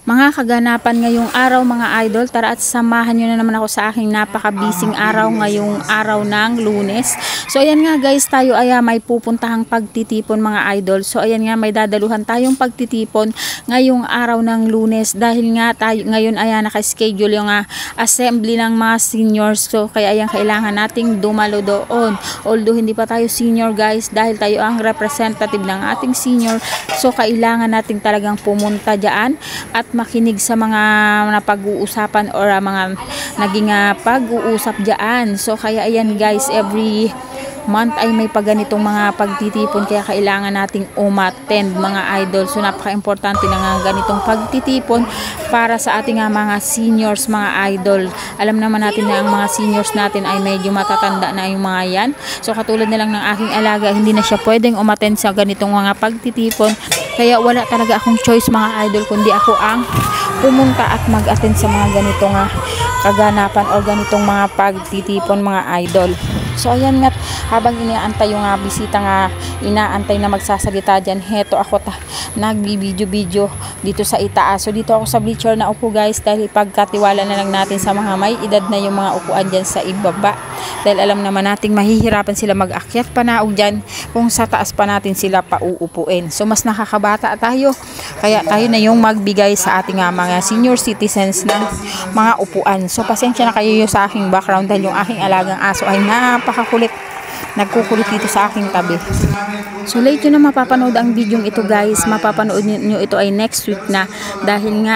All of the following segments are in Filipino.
Mga kaganapan ngayong araw mga idol, tara at samahan nyo na naman ako sa aking napaka-busy araw ngayong araw ng Lunes. So ayan nga guys, tayo ay may pupuntahang pagtitipon mga idol. So ayan nga, may dadaluhan tayong pagtitipon ngayong araw ng Lunes dahil nga tayo ngayon ay naka-schedule yung assembly ng mga seniors. So kaya ayan, kailangan nating dumalo doon. Although hindi pa tayo senior guys, dahil tayo ang representative ng ating senior, so kailangan nating talagang pumunta dyan at makinig sa mga napag-uusapan or mga naging pag-uusap dyan. So kaya ayan guys, every month ay may paganitong mga pagtitipon, kaya kailangan nating umattend mga idol. So napaka-importante ng ganitong pagtitipon para sa ating mga seniors mga idol. Alam naman natin na ang mga seniors natin ay medyo matatanda na yung mga yan. So katulad na lang ng aking alaga, hindi na siya pwedeng umattend sa ganitong mga pagtitipon. Kaya wala talaga akong choice mga idol, kundi ako ang pumunta at mag-attend sa mga ganitong kaganapan o ganitong mga pagtitipon mga idol. So ayan nga, habang inaantay yung bisita inaantay na magsasalita dyan, heto ako nagbi-video dito sa itaas. So dito ako sa bleacher na upo guys, dahil pagkatiwala na lang natin sa mga may edad na yung mga upuan dyan sa ibaba. Dahil alam naman nating mahihirapan sila mag-akyat panaog dyan kung sa taas pa natin sila pauupuin. So mas nakakabata tayo, kaya tayo na yung magbigay sa ating mga senior citizens ng mga upuan. So pasensya na kayo sa aking background dahil yung aking alagang aso ay napakakulit, nagkukulit dito sa aking tabi. So late nyo na mapapanood ang video ito guys, mapapanood nyo ito ay next week na, dahil nga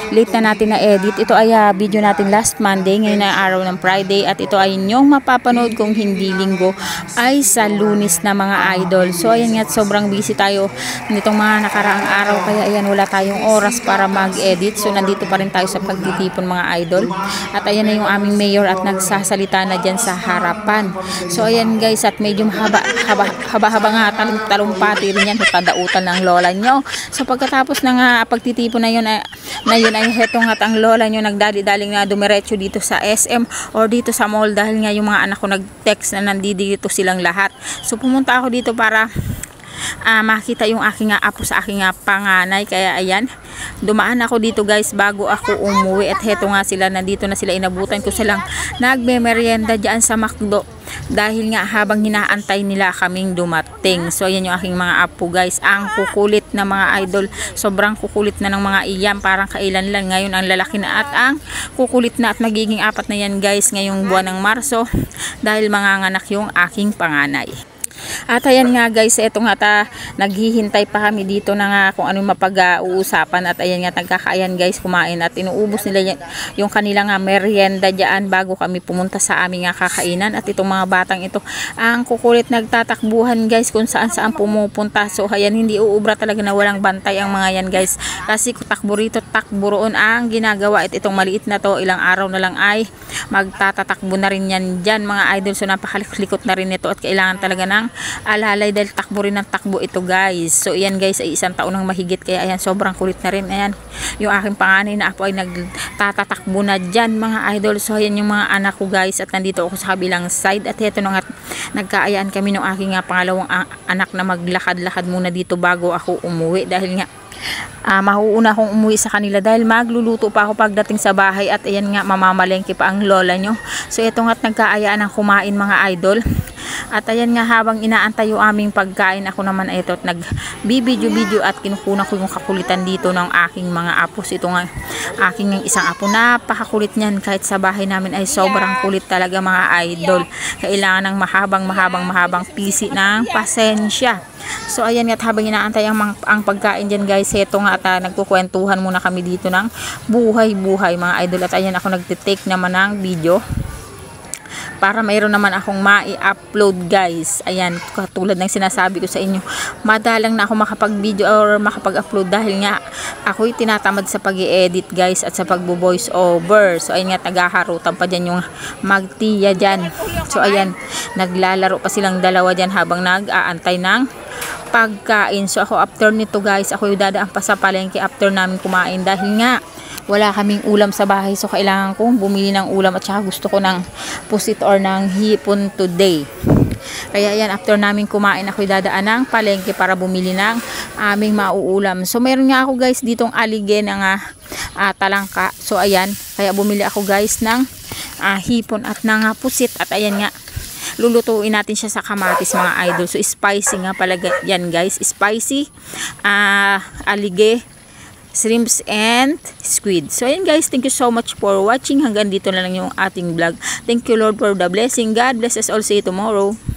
late na natin na edit. Ito ay video natin last Monday, ngayon na araw ng Friday, at ito ay inyong mapapanood kung hindi linggo ay sa Lunes na mga idol. So ayan nga, sobrang busy tayo nitong mga nakaraang araw, kaya ayan, wala tayong oras para mag-edit. So nandito pa rin tayo sa pagtitipon mga idol, at ayan na yung aming mayor at nagsasalita na dyan sa harapan. So ayan guys, at medyo haba nga talumpati rin yan, padautan ng lola nyo. So pagkatapos ng pagtitipon na yun ay heto nga ang lola nyo nagdali-daling na dumiretso dito sa SM or dito sa mall, dahil nga yung mga anak ko nag-text na nandito silang lahat. So pumunta ako dito para makita yung aking apo sa aking panganay. Kaya ayan, dumaan ako dito guys bago ako umuwi, at heto nga sila, nandito na sila, inabutan ko silang nagme-merienda dyan sa McDo, dahil nga habang hinaantay nila kaming dumating. So ayan yung aking mga apo guys, ang kukulit na mga idol, sobrang kukulit na ng mga iyan, parang kailan lang. Ngayon ang lalaki na at ang kukulit na, at magiging 4 na yan guys ngayong buwan ng Marso, dahil manganganak yung aking panganay. At ayan nga guys, eto nga naghihintay pa kami dito na nga kung ano mapag-uusapan, at ayan nga, nagkakaayan guys kumain, at inuubos nila yung kanilang merienda dyan bago kami pumunta sa aming kakainan. At itong mga batang ito ang kukulit, nagtatakbuhan guys kung saan pumupunta. So ayan, hindi uubra talaga na walang bantay ang mga yan guys, kasi takbo rito takbo roon ang ginagawa. At itong maliit na to, ilang araw na lang ay magtatatakbo na rin yan dyan mga idol. So napakalikot na rin ito, at kailangan talaga ng alalay dahil takbo rin ng takbo ito guys. So ayan guys, ay 1 taon ng mahigit, kaya ayan, sobrang kulit na rin. Ayan, yung aking panganay na apo ay nagtatatakbo na dyan mga idol. So ayan yung mga anak ko guys, at nandito ako sa kabilang side, at heto na nga, nagkaayaan kami ng aking pangalawang anak na maglakad-lakad muna dito bago ako umuwi, dahil nga mahuuna akong umuwi sa kanila dahil magluluto pa ako pagdating sa bahay. At ayan nga, mamamalengke pa ang lola nyo. So ito nga, nagkaayaan ng kumain mga idol. At ayan nga, habang inaantay yung aming pagkain, ako naman ay ito at nagbibidyo at kinukuna ko yung kakulitan dito ng aking mga apos. Ito nga aking isang apo, napakakulit niyan, kahit sa bahay namin ay sobrang kulit talaga mga idol. Kailangan ng mahabang PC ng pasensya. So ayan nga, habang inaantay ang pagkain dyan guys, heto nga, at nagkukwentuhan muna kami dito ng buhay-buhay mga idol. At ayan, ako nagtitake naman ng video para mayroon naman akong mai-upload guys. Ayan, katulad ng sinasabi ko sa inyo, madalang na ako makapag-video or makapag-upload dahil nga ako'y tinatamad sa pag-i-edit guys at sa pagbo-voice over. So ayan nga, tagaharutan pa dyan yung magtiya dyan. So ayan, naglalaro pa silang dalawa dyan habang nag-aantay ng pagkain. So ako, after nito guys, ako yung dadaan pa sa palengke after namin kumain, dahil nga wala kaming ulam sa bahay. So kailangan kong bumili ng ulam, at saka gusto ko ng pusit or ng hipon today. Kaya yan, after namin kumain, ako'y dadaan ng palengke para bumili ng aming mauulam. So meron nga ako guys ditong alige ng talangka. So ayan, kaya bumili ako guys ng hipon at ng pusit. At ayan nga, lulutuin natin siya sa kamatis mga idol. So spicy nga pala yan guys, spicy alige, shrimps and squid. So ayan guys, thank you so much for watching. Hanggang dito na lang yung ating vlog. Thank you Lord for the blessing. God bless us all. See you tomorrow.